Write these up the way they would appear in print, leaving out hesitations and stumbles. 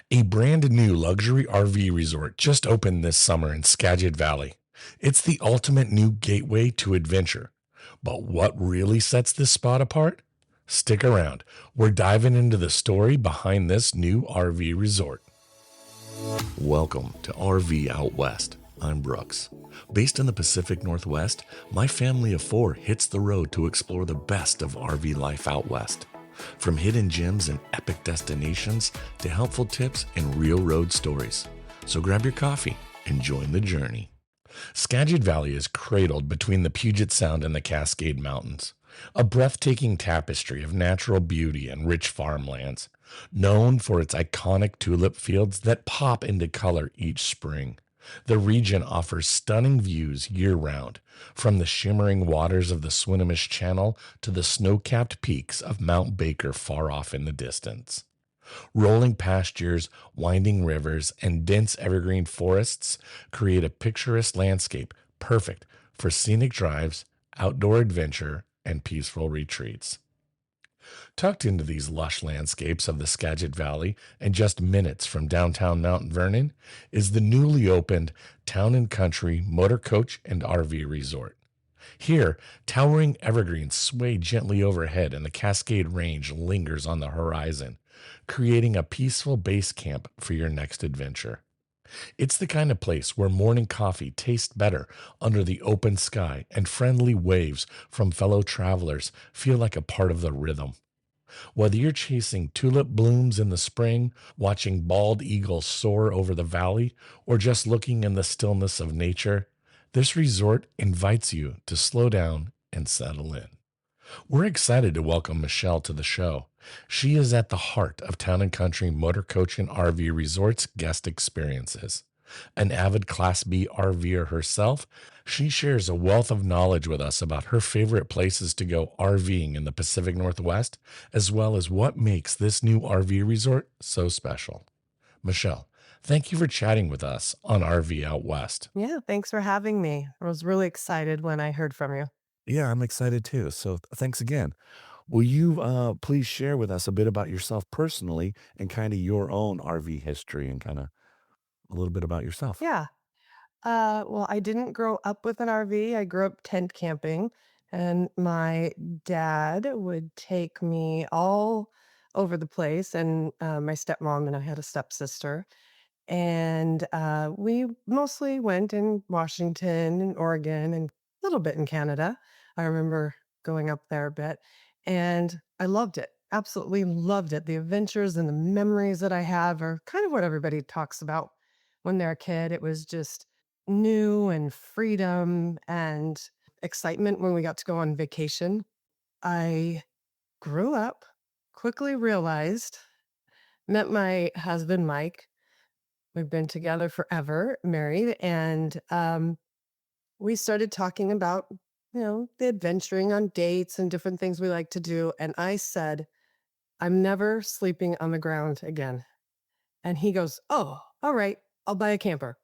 A brand new luxury RV resort just opened this summer in Skagit Valley. It's the ultimate new gateway to adventure. But what really sets this spot apart? Stick around. We're diving into the story behind this new RV resort. Welcome to RV Out West. I'm Brooks. Based in the Pacific Northwest, my family of four hits the road to explore the best of RV life out west. From hidden gems and epic destinations to helpful tips and real road stories. So grab your coffee and join the journey. Skagit Valley is cradled between the Puget Sound and the Cascade Mountains, a breathtaking tapestry of natural beauty and rich farmlands, known for its iconic tulip fields that pop into color each spring. The region offers stunning views year-round, from the shimmering waters of the Swinomish Channel to the snow-capped peaks of Mount Baker far off in the distance. Rolling pastures, winding rivers, and dense evergreen forests create a picturesque landscape perfect for scenic drives, outdoor adventure, and peaceful retreats. Tucked into these lush landscapes of the Skagit Valley and just minutes from downtown Mount Vernon is the newly opened Town and Country Motor Coach and RV Resort. Here, towering evergreens sway gently overhead and the Cascade Range lingers on the horizon, creating a peaceful base camp for your next adventure. It's the kind of place where morning coffee tastes better under the open sky and friendly waves from fellow travelers feel like a part of the rhythm. Whether you're chasing tulip blooms in the spring, watching bald eagles soar over the valley, or just looking in the stillness of nature, this resort invites you to slow down and settle in. We're excited to welcome Michelle to the show. She is at the heart of Town and Country Motor Coach and RV Resorts guest experiences. An avid Class B RVer herself, she shares a wealth of knowledge with us about her favorite places to go RVing in the Pacific Northwest, as well as what makes this new RV resort so special. Michelle, thank you for chatting with us on RV Out West. Yeah, thanks for having me. I was really excited when I heard from you. Yeah, I'm excited too. So thanks again. Will you please share with us a bit about yourself personally and kind of your own RV history and kind of a little bit about yourself? Yeah. Well, I didn't grow up with an RV. I grew up tent camping, and my dad would take me all over the place. And my stepmom and I had a stepsister, and we mostly went in Washington and Oregon and a little bit in Canada. I remember going up there a bit, and I loved it. Absolutely loved it. The adventures and the memories that I have are kind of what everybody talks about when they're a kid. It was just new and freedom and excitement when we got to go on vacation. I grew up, quickly realized, met my husband, Mike. We've been together forever, married, and we started talking about, the adventuring on dates and different things we like to do. And I said, I'm never sleeping on the ground again. And he goes, Oh, all right, I'll buy a camper.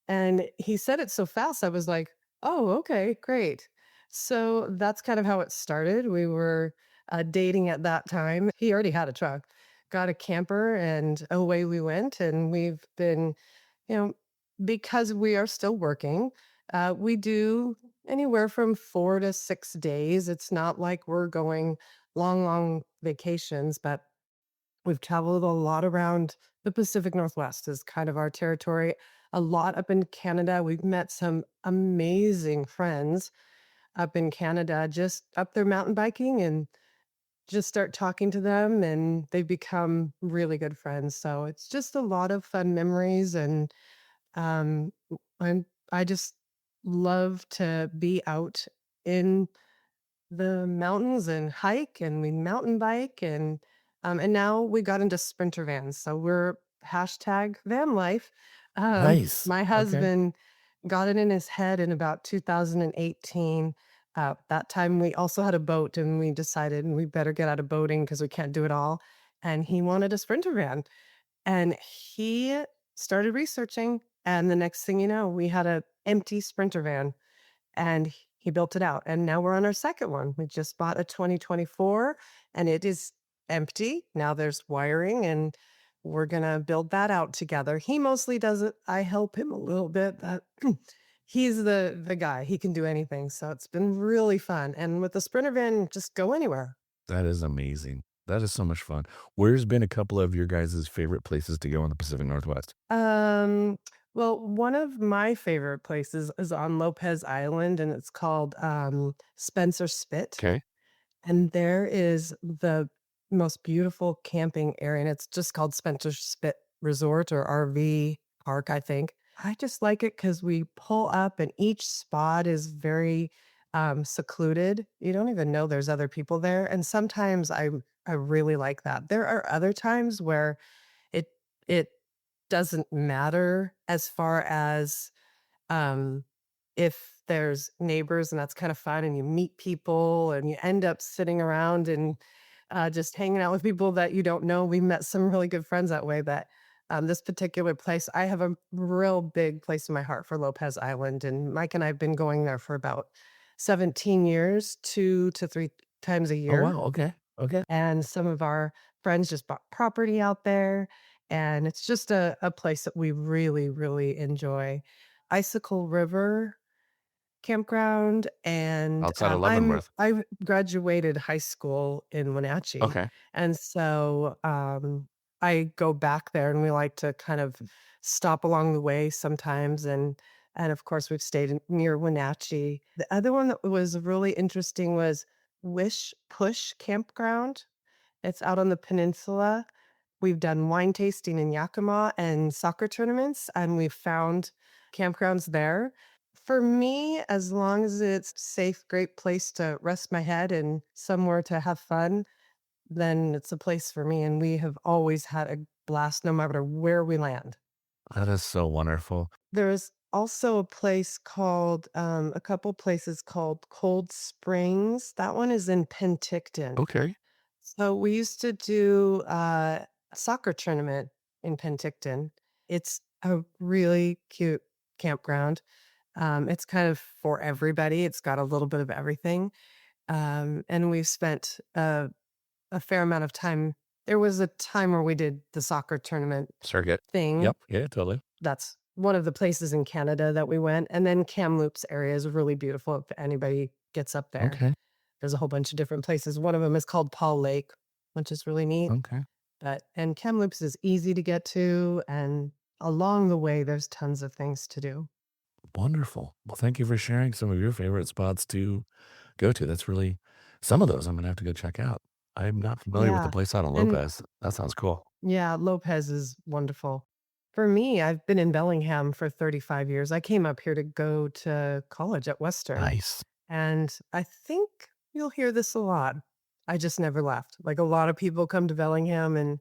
And he said it so fast, I was like, oh, okay, great. So that's kind of how it started. We were dating at that time. He already had a truck, got a camper, and away we went. And we've been, you know, because we are still working, we do anywhere from 4 to 6 days. It's not like we're going long, long vacations, but we've traveled a lot around the Pacific Northwest is kind of our territory, a lot up in Canada. We've met some amazing friends up in Canada, just up there mountain biking and just start talking to them and they've become really good friends. So it's just a lot of fun memories and um I just love to be out in the mountains and hike and we mountain bike and now we got into sprinter vans. So we're hashtag van life. Nice. My Okay. husband got it in his head in about 2018. That time we also had a boat and we decided we better get out of boating because we can't do it all. And he wanted a sprinter van. And he started researching. And the next thing you know, we had a empty sprinter van and he built it out. And now we're on our second one. We just bought a 2024 and it is empty. Now there's wiring and we're gonna build that out together. He mostly does it. I help him a little bit, but he's the guy. He can do anything. So it's been really fun. And with the Sprinter van, just go anywhere. That is amazing. That is so much fun. Where's been a couple of your guys' favorite places to go in the Pacific Northwest? Um, well, one of my favorite places is on Lopez Island, and it's called Spencer Spit. Okay. And there is the most beautiful camping area, and it's just called Spencer Spit Resort or RV Park, I think. I just like it because we pull up and each spot is very secluded. You don't even know there's other people there. And sometimes I really like that. There are other times where it it doesn't matter as far as um, if there's neighbors and that's kind of fun and you meet people and you end up sitting around and just hanging out with people that you don't know. We met some really good friends that way. That this particular place, I have a real big place in my heart for Lopez Island. And Mike and I have been going there for about 17 years, 2 to 3 times a Oh, year. wow. Okay. Okay. And some of our friends just bought property out there, and it's just a place that we really, really enjoy. Icicle River Campground, and, Outside of Leavenworth. I graduated high school in Wenatchee, Okay. and so, I go back there, and we like to kind of stop along the way sometimes, and of course, we've stayed in near Wenatchee. The other one that was really interesting was Wish Push Campground. It's out on the peninsula. We've done wine tasting in Yakima and soccer tournaments, and we've found campgrounds there. For me, as long as it's safe, great place to rest my head and somewhere to have fun, then it's a place for me. And we have always had a blast no matter where we land. That is so wonderful. There's also a place called, a couple places called Cold Springs. That one is in Penticton. Okay. So we used to do a soccer tournament in Penticton. It's a really cute campground. It's kind of for everybody. It's got a little bit of everything. And we've spent a fair amount of time. There was a time where we did the soccer tournament Circuit. thing. Yep. Yeah, totally. That's one of the places in Canada that we went. And then Kamloops area is really beautiful if anybody gets up there. Okay. There's a whole bunch of different places. One of them is called Paul Lake, which is really neat. Okay. But and Kamloops is easy to get to, and along the way, there's tons of things to do. Wonderful. Well, thank you for sharing some of your favorite spots to go to. That's really some of those I'm gonna have to go check out. I'm not familiar with the Yeah, place out on and Lopez. That sounds cool. yeah, Lopez is wonderful. For me, I've been in Bellingham for 35 years. I came up here to go to college at Western, Nice. and I think you'll hear this a lot. I just never left. Like, a lot of people come to Bellingham and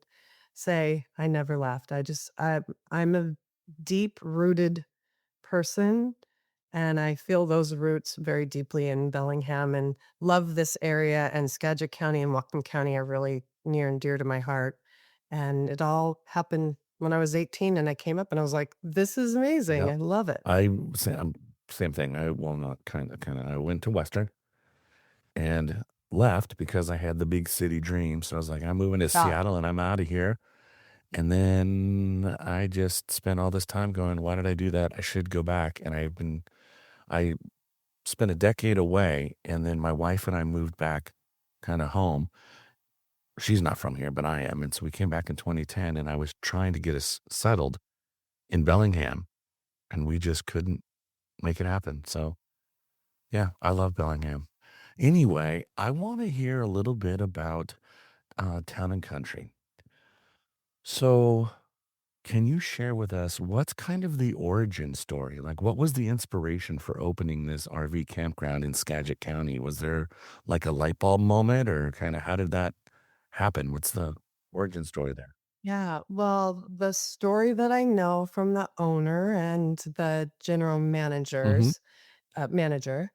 say, "I never left." I'm a deep-rooted person, and I feel those roots very deeply in Bellingham and love this area, and Skagit County and Whatcom County are really near and dear to my heart, and it all happened when I was 18, and I came up and I was like, "This is amazing. Yep. I love it." Same thing. I well, not kinda. I went to Western and left because I had the big city dream. So I was like, I'm moving to Yeah. Seattle and I'm out of here. And then I just spent all this time going, why did I do that? I should go back. I spent a decade away. And then my wife and I moved back kind of home. She's not from here, but I am. And so we came back in 2010 and I was trying to get us settled in Bellingham and we just couldn't make it happen. So yeah, I love Bellingham. Anyway, I want to hear a little bit about town and country. So, can you share with us what's kind of the origin story? Like, what was the inspiration for opening this RV campground in Skagit County? Was there like a light bulb moment, or kind of how did that happen? What's the origin story there? Yeah, well, the story that I know from the owner and the general Hmm. manager,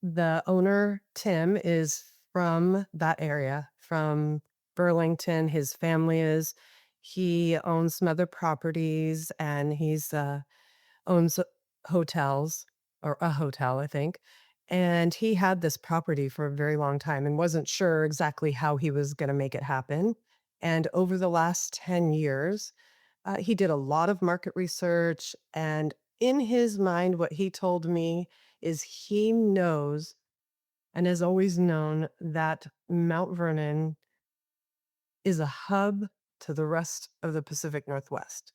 the owner, Tim, is from that area, from Burlington. His family is. He owns some other properties, and owns hotels, or a hotel, I think. And he had this property for a very long time and wasn't sure exactly how he was going to make it happen. And over the last 10 years, he did a lot of market research. And in his mind, what he told me is he knows and has always known that Mount Vernon is a hub to the rest of the Pacific Northwest.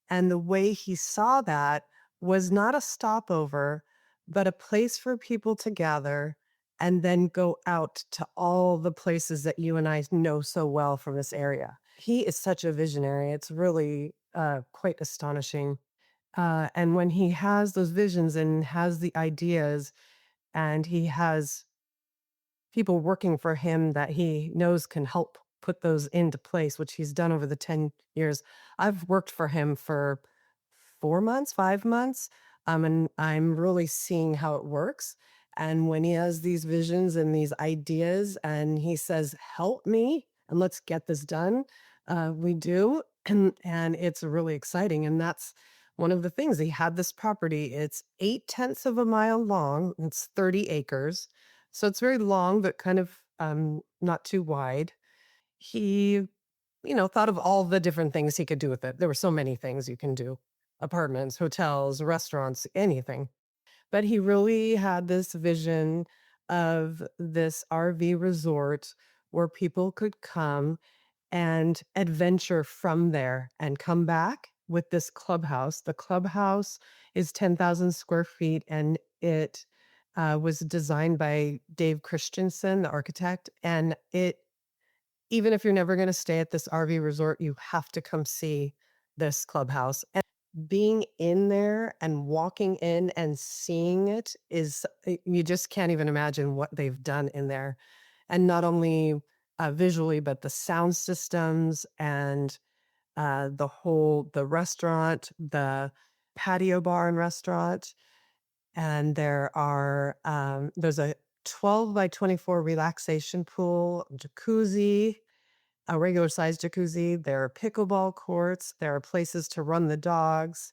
And the way he saw that was not a stopover, but a place for people to gather and then go out to all the places that you and I know so well from this area. He is such a visionary. It's really quite astonishing. And when he has those visions and has the ideas, and he has people working for him that he knows can help put those into place, which he's done over the 10 years. I've worked for him for 4 months, 5 months, and I'm really seeing how it works. And when he has these visions and these ideas and he says, "Help me and let's get this done," we do. And it's really exciting. And that's one of the things. He had this property. It's 8/10 of a mile long. It's 30 acres. So it's very long, but kind of not too wide. He, thought of all the different things he could do with it. There were so many things you can do: apartments, hotels, restaurants, anything. But he really had this vision of this RV resort where people could come and adventure from there and come back with this clubhouse. The clubhouse is 10,000 square feet and it was designed by Dave Christensen, the architect. And even if you're never going to stay at this RV resort, you have to come see this clubhouse. And being in there and walking in and seeing it you just can't even imagine what they've done in there. And not only visually, but the sound systems and the restaurant, the patio bar and restaurant. And there's a 12 by 24 relaxation pool, jacuzzi, a regular sized jacuzzi. There are pickleball courts. There are places to run the dogs.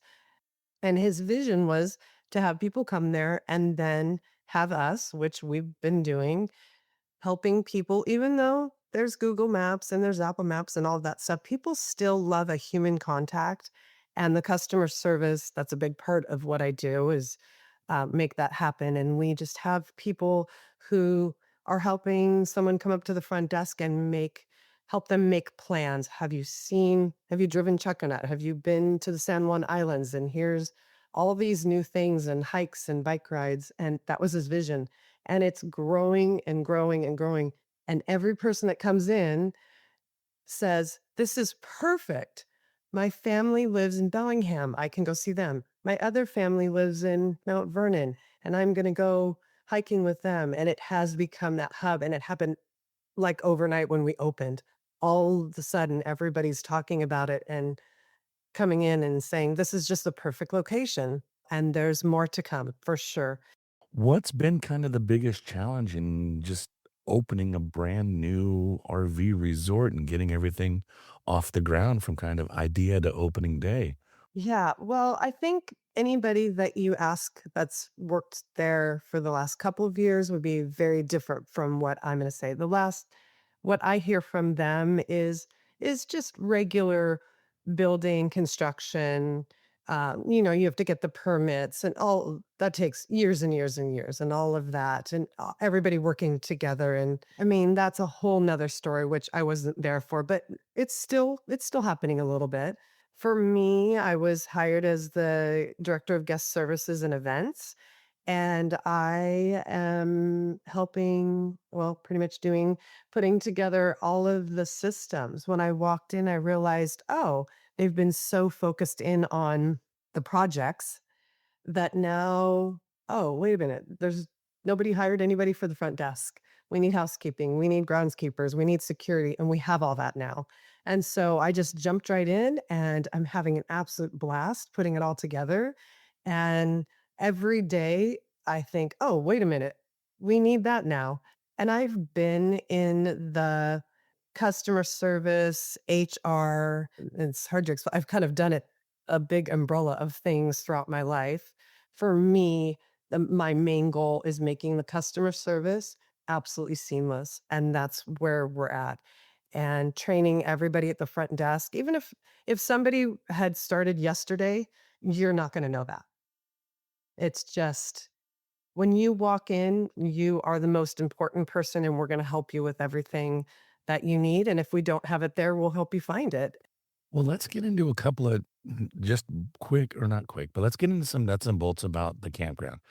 And his vision was to have people come there and then have us, which we've been doing, helping people, even though there's Google Maps and there's Apple Maps and all of that stuff, people still love a human contact. And the customer service, that's a big part of what I do, is make that happen. And we just have people who are helping someone come up to the front desk and help them make plans. Have you driven Chuckanut? Have you been to the San Juan Islands? And here's all these new things and hikes and bike rides. And that was his vision. And it's growing and growing and growing. And every person that comes in says, "This is perfect. My family lives in Bellingham. I can go see them. My other family lives in Mount Vernon, and I'm going to go hiking with them." And it has become that hub. And it happened like overnight when we opened. All of a sudden, everybody's talking about it and coming in and saying, "This is just the perfect location." And there's more to come for sure. What's been kind of the biggest challenge in just opening a brand new RV resort and getting everything off the ground from kind of idea to opening day? Yeah, well, I think anybody that you ask that's worked there for the last couple of years would be very different from what I'm going to say. What I hear from them is just regular building construction. You have to get the permits and all that takes years and years and years and all of that and everybody working together. And I mean, that's a whole nother story, which I wasn't there for, but it's still happening a little bit. For me, I was hired as the director of guest services and events, and I am helping, well, pretty much putting together all of the systems. When I walked in, I realized, oh, they've been so focused in on the projects that now, oh, wait a minute, there's nobody hired anybody for the front desk. We need housekeeping, we need groundskeepers, we need security, and we have all that now. And so I just jumped right in and I'm having an absolute blast putting it all together. And every day I think, oh, wait a minute, we need that now. And I've been in the customer service, HR, it's hard to explain. I've kind of done it a big umbrella of things throughout my life. For me, my main goal is making the customer service absolutely seamless, and that's where we're at. and training everybody at the front desk. Even if somebody had started yesterday, you're not gonna know that. It's just when you walk in, you are the most important person, and we're gonna help you with everything that you need, and if we don't have it there, we'll help you find it. Well, let's get into a couple of just quick or not quick, but let's get into some nuts and bolts about the campground.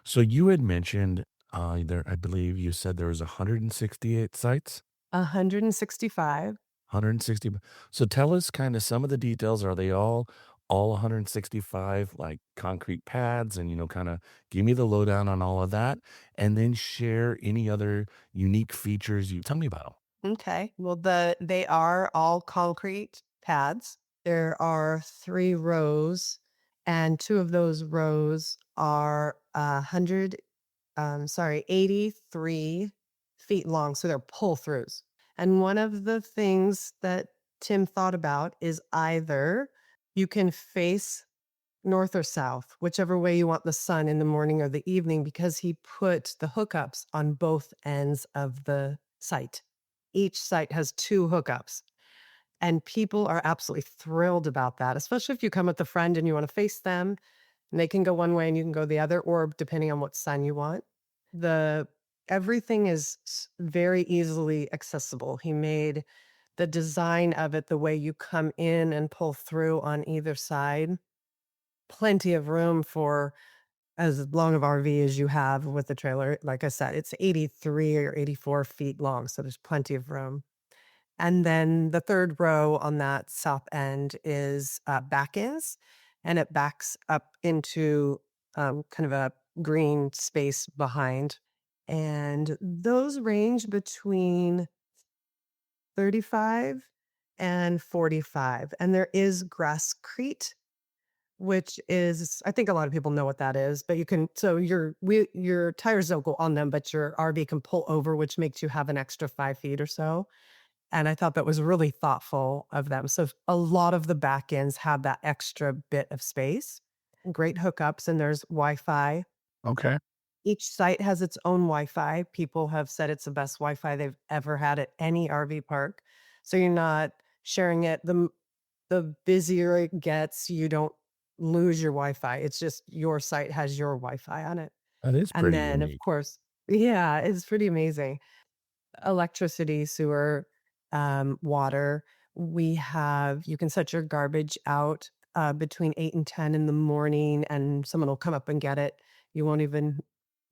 So you had mentioned there, I believe you said there was 168 sites. 165. 160. So tell us kind of some of the details. Are they all 165 like concrete pads and kind of give me the lowdown on all of that and then share any other unique features you tell me about Okay. Well, they are all concrete pads. There are 3 rows, and 2 of those rows are 83 feet long, so they're pull-throughs. And one of the things that Tim thought about is either you can face north or south, whichever way you want the sun in the morning or the evening, because he put the hookups on both ends of the site. Each site has 2 hookups, and people are absolutely thrilled about that, especially if you come with a friend and you wanna face them, and they can go one way and you can go the other, or depending on what sun you want. The Everything is very easily accessible. He made the design of it the way you come in and pull through on either side. Plenty of room for as long of RV as you have with the trailer. Like I said, it's 83 or 84 feet long, so there's plenty of room. And then the 3rd row on that south end is, back-ins, and it backs up into, kind of a green space behind. And those range between 35 and 45, and there is grasscrete, which is I think a lot of people know what that is, but you can so your tires don't go on them, but your RV can pull over, which makes you have an extra 5 feet or so, and I thought that was really thoughtful of them. So a lot of the back ends have that extra bit of space. Great hookups, and there's Wi-Fi. Okay. Each site has its own Wi-Fi. People have said it's the best Wi-Fi they've ever had at any RV park. So you're not sharing it. The busier it gets, you don't lose your Wi-Fi. It's just your site has your Wi-Fi on it. That is And pretty then, of unique. course yeah, it's pretty amazing. Electricity, sewer, water. We have you can set your garbage out, between 8 and 10 in the morning, and someone will come up and get it. You won't even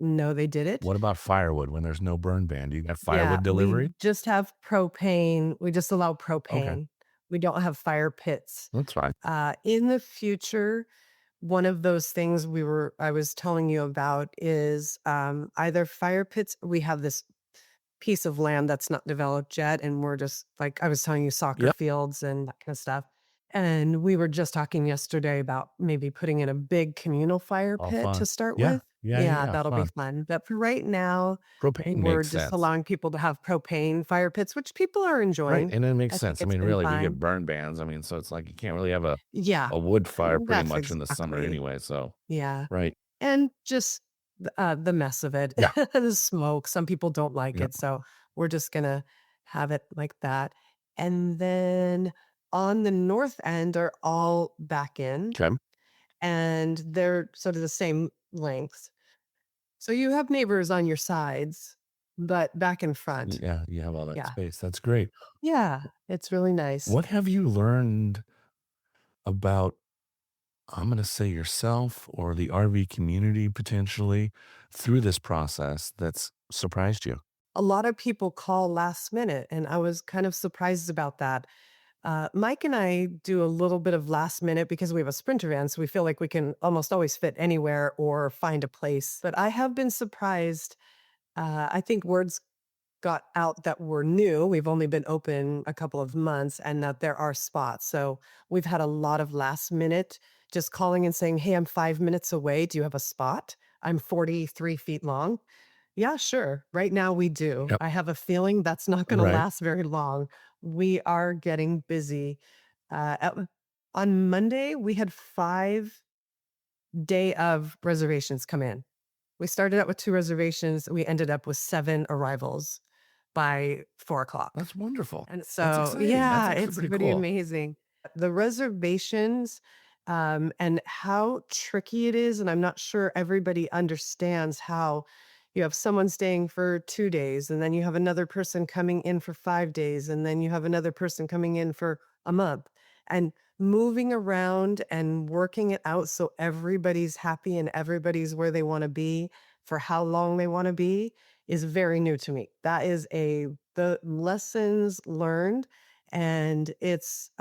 know they did it. What about firewood when there's no burn ban? Do you got Yeah, firewood we delivery? just have propane. We just allow Okay, propane. We don't have fire pits. that's fine. In the future, one of those things I was telling you about is, either fire pits. We have this piece of land that's not developed yet, and we're just like I was telling you, soccer Yep. fields and that kind of stuff. And we were just talking yesterday about maybe putting in a big communal fire All pit to fun. start Yeah. with. Yeah. Yeah. Yeah, Yeah. that'll be Fun. fun. But for right now, Propane we're makes just sense. allowing people to have propane fire pits, which people are Right. enjoying. And it makes I think sense. I it's mean, been really, we get fine. burn bans. I mean, so it's like you can't really have Yeah, a wood fire pretty that's much in the summer exactly. anyway. So, Yeah. right. And just the mess of it, Yeah. the smoke. Some people don't like Yep. it, so we're just gonna have it like that. And then on the north end are all back in, Okay. and they're sort of the same length. So you have neighbors on your sides, but back in front. Yeah. You have all that Yeah. space. That's great. Yeah, it's really nice. What have you learned about, I'm going to say yourself or the RV community potentially through this process that's surprised you? A lot of people call last minute, and I was kind of surprised about that. Mike and I do a little bit of last minute because we have a Sprinter van, so we feel like we can almost always fit anywhere or find a place. But I have been surprised. I think words got out that we're new. We've only been open a couple of months and that there are spots. So we've had a lot of last minute just calling and saying, "Hey, I'm 5 minutes away. Do you have a spot? I'm 43 feet long." Yeah, sure. Right now we do. Yep. I have a feeling that's not gonna Right. last very long. We are getting busy. At On Monday, we had 5 day of reservations come in. We started out with 2 reservations, we ended up with 7 arrivals. by 4 o'clock. That's wonderful. And That's so, exciting. That's yeah, actually it's pretty pretty cool. amazing. The reservations, and how tricky it is, and I'm not sure everybody understands how you have someone staying for 2 days, and then you have another person coming in for 5 days, and then you have another person coming in for a month, and moving around and working it out so everybody's happy and everybody's where they wanna be for how long they wanna be is very new to me. That is a the lessons learned, and it's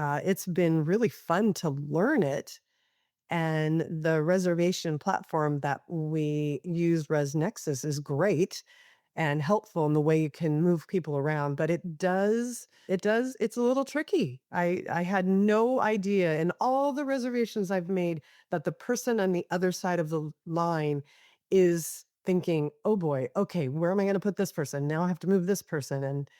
been really fun to learn it, and the reservation platform that we use, ResNexus, is great and helpful in the way you can move people around, but it's a little tricky. I had no idea in all the reservations I've made that the person on the other side of the line is thinking, "Oh boy, okay, where am I gonna put this person? Now I have to move this person." And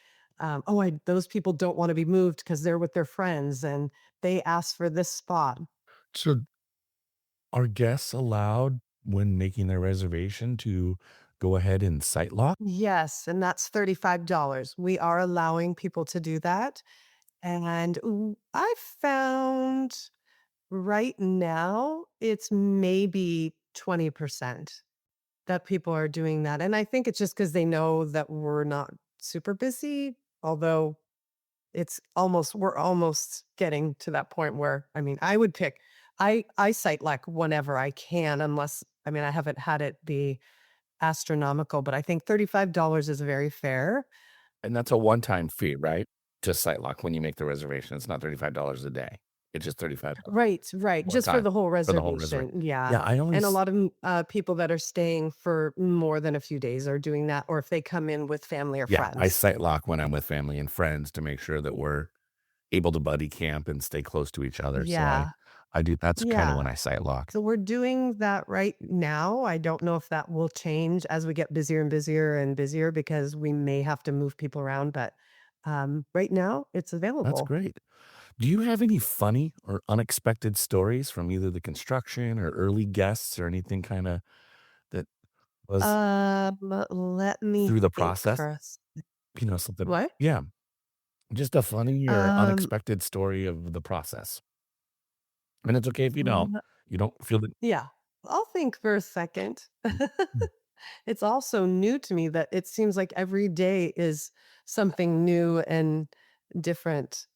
oh, I those people don't want to be moved because they're with their friends and they asked for this spot. So, are guests allowed when making their reservation to go ahead and site lock? Yes, and that's $35. We are allowing people to do that. And I found right now it's maybe 20% that people are doing that. And I think it's just because they know that we're not super busy, although we're almost getting to that point where, I mean, I would pick, I cite like whenever I can, unless, I mean, I haven't had it be astronomical, but I think $35 is very fair. And that's a one-time fee, right? Just site lock when you make the reservation. It's not $35 a day. It's just 35 Right, right, one just for time the whole for the whole reservation. reservation, yeah, Yeah, I and a always lot of, people that are staying for more than a few days are doing that, or if they come in with family or yeah, I friends. site lock when I'm with family and friends to make sure that we're able to buddy camp and stay close to each other. So I Yeah, I do that's kinda when yeah. I site lock. So we're doing that right now. I don't know if that will change as we get busier and busier and busier because we may have to move people around, but, right now, it's That's available. great. Do you have any funny or unexpected stories from either the construction or early guests or anything kinda that was Let me through the think process? first. Something What? yeah, just a funny or Um, unexpected story of the process. And it's okay if you don't. l You don't feel the Yeah, I'll think for a second. Mm. It's also new to me that it seems like every day is something new and different.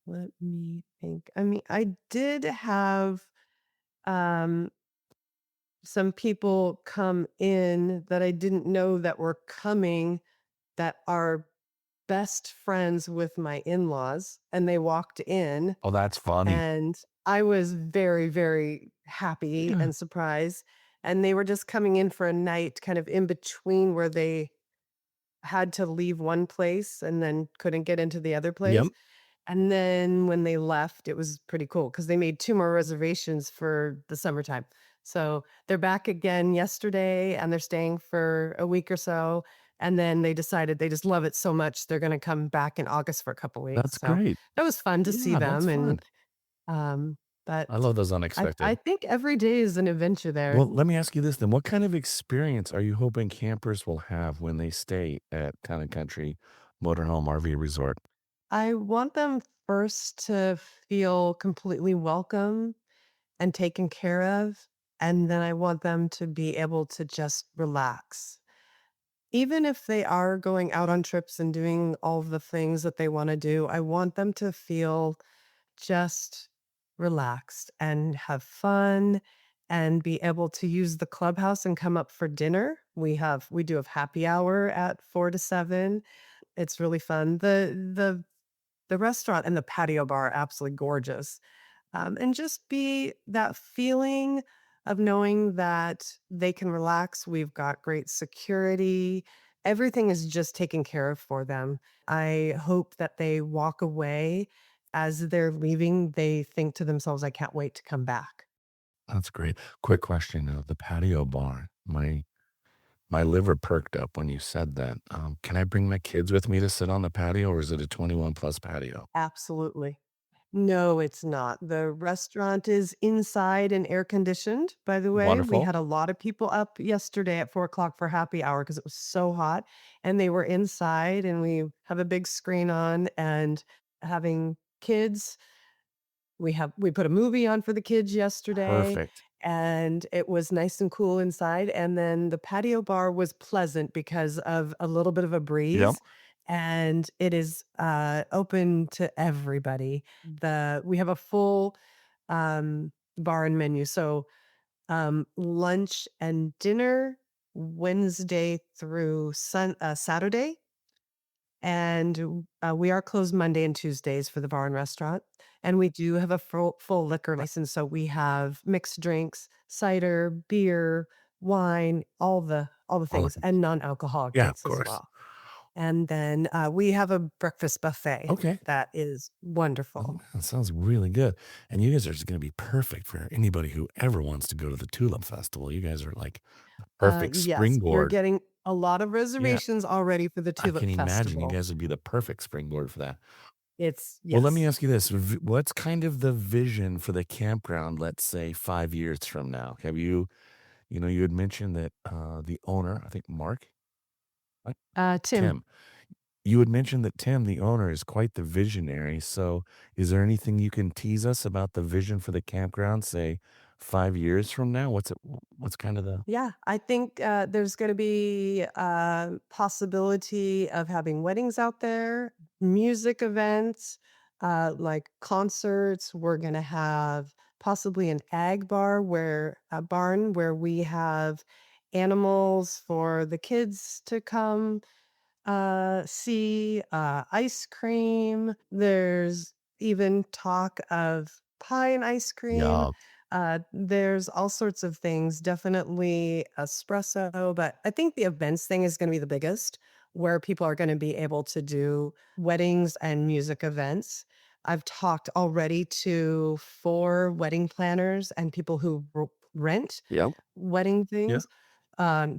Let me think. I mean, I did have um, some people come in that I didn't know that were coming that are best friends with my in-laws, and they walked in, Oh, that's funny. and I was very, very happy Yeah. and surprised, and they were just coming in for a night kind of in between where they had to leave one place and then couldn't get into the other Yep. place, and then when they left, it was pretty cool because they made 2 more reservations for the summertime. So, they're back again yesterday, and they're staying for a week or so, and then they decided they just love it so much, they're gonna come back in August for a couple weeks. That's So, great. that was fun to see Yeah, that's them, fun. and, um, but I love those I unexpected. think every day is an adventure there. Well, let me ask you this then. What kind of experience are you hoping campers will have when they stay at Town and Country Motorhome RV Resort? I want them first to feel completely welcome and taken care of, and then I want them to be able to just relax. Even if they are going out on trips and doing all the things that they wanna do, I want them to feel just relaxed and have fun and be able to use the clubhouse and come up for dinner. We do have happy hour at 4 to 7. It's really fun. The restaurant and the patio bar are absolutely gorgeous. And just be that feeling of knowing that they can relax. We've got great security. Everything is just taken care of for them. I hope that they walk away as they're leaving. They think to themselves, I can't wait to come back. That's great. Quick question of the patio bar. My liver perked up when you said that. Can I bring my kids with me to sit on the patio, or is it a 21 plus patio? Absolutely. No, it's not. The restaurant is inside and air conditioned, by the way. We Wonderful. had a lot of people up yesterday at 4 o'clock for happy hour because it was so hot, and they were inside, and we have a big screen on and having kids. We put a movie on for the kids yesterday, Perfect. and it was nice and cool inside, and then the patio bar was pleasant because of a little bit of a Yep. breeze, and it is, open to everybody. We have a full, bar and menu, so, lunch and dinner Wednesday through Saturday, and, we are closed Monday and Tuesdays for the bar and restaurant, and we do have a full liquor license, so we have mixed drinks, cider, beer, wine, all the All of things, it. and non-alcoholic Yeah, of drinks as course. well. And then, we have a breakfast buffet Okay. that is wonderful. That sounds really good. And you guys are just going to be perfect for anybody who ever wants to go to the Tulip Festival. You guys are like perfect Yes, we're springboard. getting a lot of Yeah, reservations already for the I can Tulip imagine you Festival. guys would be the perfect springboard for that. It's Well, let me yes. ask you this. What's kind of the vision for the campground, let's say 5 years from now? Have you, you had mentioned that the owner, I think Mark, right? Tim. Tim, you had mentioned that Tim, the owner, is quite the visionary. So, is there anything you can tease us about the vision for the campground, say 5 years from now? What's kind of the, Yeah, I think, there's gonna be a possibility of having weddings out there, music events, like concerts. We're gonna have possibly an ag bar where a barn where we have animals for the kids to come see, ice cream. There's even talk of pie and ice cream. yeah, There's all sorts of things, definitely espresso, but I think the events thing is going to be the biggest, where people are going to be able to do weddings and music events. I've talked already to 4 wedding planners and people who rent yeah. wedding Yeah. things,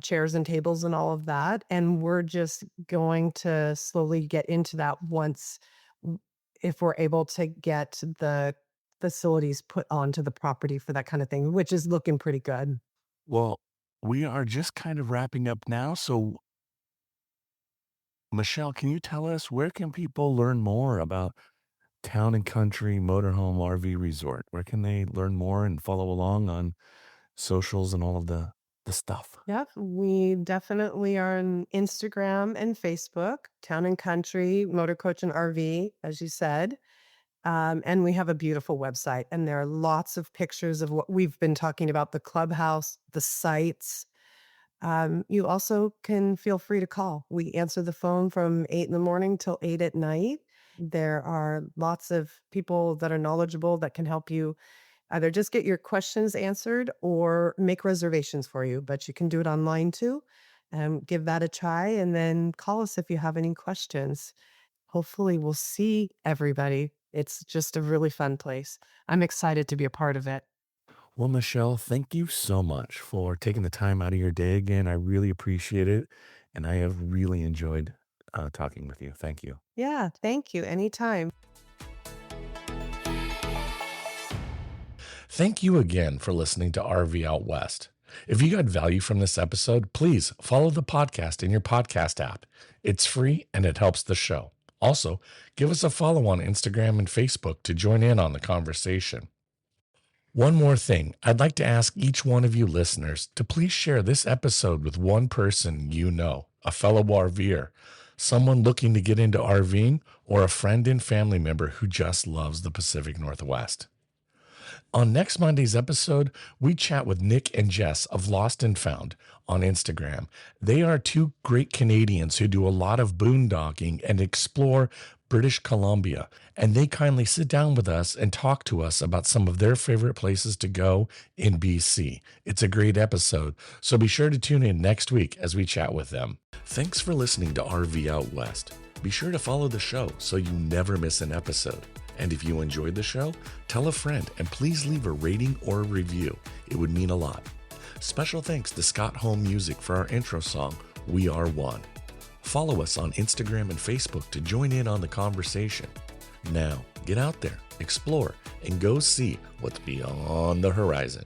chairs and tables and all of that, and we're just going to slowly get into that once w if we're able to get the facilities put onto the property for that kind of thing, which is looking pretty good. Well, we are just kind of wrapping up now. So, Michelle, can you tell us where can people learn more about Town and Country Motorhome RV Resort? Where can they learn more and follow along on socials and all of the stuff? Yep, we definitely are on Instagram and Facebook, Town and Country, Motor Coach and RV, as you said. And we have a beautiful website, and there are lots of pictures of what we've been talking about, the clubhouse, the sites. You also can feel free to call. We answer the phone from 8 in the morning till 8 at night. There are lots of people that are knowledgeable that can help you either just get your questions answered or make reservations for you, but you can do it online too. Give that a try and then call us if you have any questions. Hopefully, we'll see everybody. It's just a really fun place. I'm excited to be a part of it. Well, Michelle, thank you so much for taking the time out of your day again. I really appreciate it. And I have really enjoyed talking with you. Thank you. Yeah, thank you. Anytime. Thank you again for listening to RV Out West. If you got value from this episode, please follow the podcast in your podcast app. It's free and it helps the show. Also, give us a follow on Instagram and Facebook to join in on the conversation. One more thing, I'd like to ask each one of you listeners to please share this episode with one person you know, a fellow RVer, someone looking to get into RVing, or a friend and family member who just loves the Pacific Northwest. On next Monday's episode, we chat with Nick and Jess of Lost and Found on Instagram. They are two great Canadians who do a lot of boondocking and explore British Columbia, and they kindly sit down with us and talk to us about some of their favorite places to go in BC. It's a great episode, so be sure to tune in next week as we chat with them. Thanks for listening to RV Out West. Be sure to follow the show so you never miss an episode. And if you enjoyed the show, tell a friend and please leave a rating or a review. It would mean a lot. Special thanks to Scott Home Music for our intro song, We Are One. Follow us on Instagram and Facebook to join in on the conversation. Now, get out there, Explore and go see what's beyond the horizon.